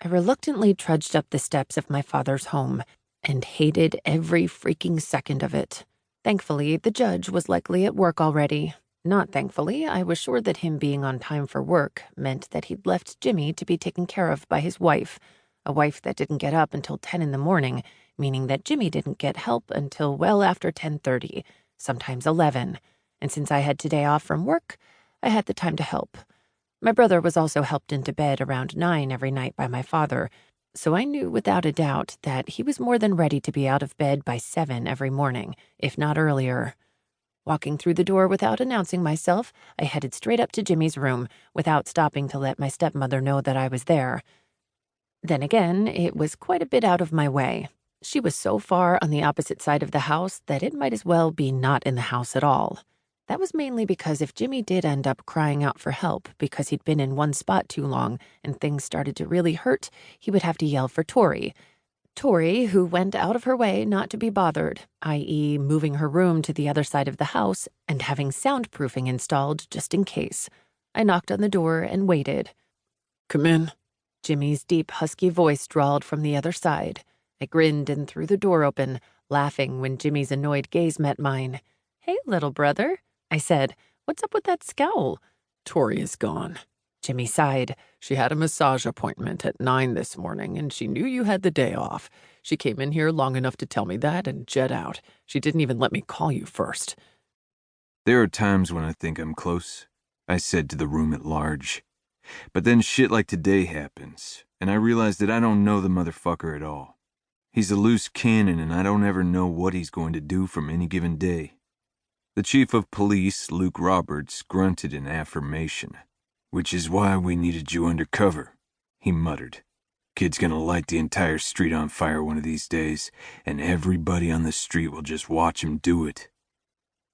I reluctantly trudged up the steps of my father's home and hated every freaking second of it. Thankfully, the judge was likely at work already. Not thankfully, I was sure that him being on time for work meant that he'd left Jimmy to be taken care of by his wife, a wife that didn't get up until 10 in the morning, meaning that Jimmy didn't get help until well after 10:30, sometimes 11. And since I had today off from work, I had the time to help. My brother was also helped into bed around 9 every night by my father, so I knew without a doubt that he was more than ready to be out of bed by 7 every morning, if not earlier. Walking through the door without announcing myself, I headed straight up to Jimmy's room without stopping to let my stepmother know that I was there. Then again, it was quite a bit out of my way. She was so far on the opposite side of the house that it might as well be not in the house at all. That was mainly because if Jimmy did end up crying out for help because he'd been in one spot too long and things started to really hurt, he would have to yell for Tori. Tori, who went out of her way not to be bothered, i.e. moving her room to the other side of the house and having soundproofing installed just in case. I knocked on the door and waited. "Come in." Jimmy's deep, husky voice drawled from the other side. I grinned and threw the door open, laughing when Jimmy's annoyed gaze met mine. "Hey, little brother," I said. "What's up with that scowl?" "Tori is gone." Jimmy sighed. "She had a massage appointment at 9 this morning, and she knew you had the day off. She came in here long enough to tell me that and jet out. She didn't even let me call you first." "There are times when I think I'm close," I said to the room at large. "But then shit like today happens, and I realize that I don't know the motherfucker at all. He's a loose cannon, and I don't ever know what he's going to do from any given day." The chief of police, Luke Roberts, grunted in affirmation. "Which is why we needed you undercover," he muttered. "Kid's gonna light the entire street on fire one of these days, and everybody on the street will just watch him do it."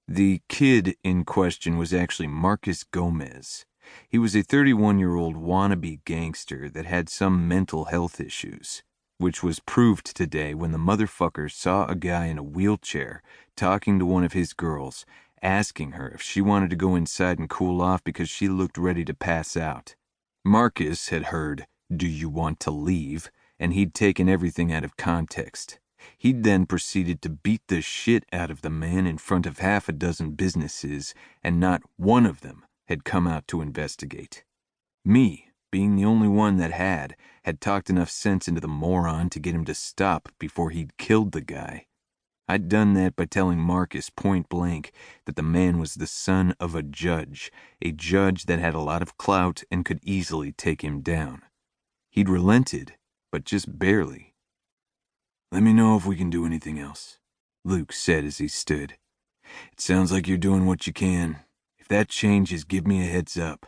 The kid in question was actually Marcus Gomez. He was a 31-year-old wannabe gangster that had some mental health issues, which was proved today when the motherfucker saw a guy in a wheelchair talking to one of his girls, asking her if she wanted to go inside and cool off because she looked ready to pass out. Marcus had heard, "Do you want to leave?" and he'd taken everything out of context. He'd then proceeded to beat the shit out of the man in front of half a dozen businesses, and not one of them had come out to investigate. Me, being the only one that had talked enough sense into the moron to get him to stop before he'd killed the guy. I'd done that by telling Marcus point blank that the man was the son of a judge that had a lot of clout and could easily take him down. He'd relented, but just barely. "Let me know if we can do anything else," Luke said as he stood. "It sounds like you're doing what you can. If that changes, give me a heads up."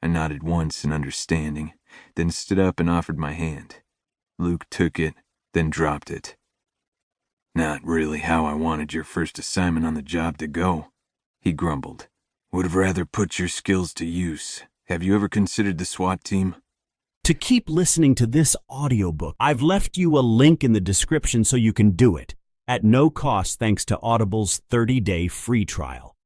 I nodded once in understanding, then stood up and offered my hand. Luke took it, then dropped it. "Not really how I wanted your first assignment on the job to go," he grumbled. "Would have rather put your skills to use. Have you ever considered the SWAT team?" To keep listening to this audiobook, I've left you a link in the description so you can do it, at no cost thanks to Audible's 30-day free trial.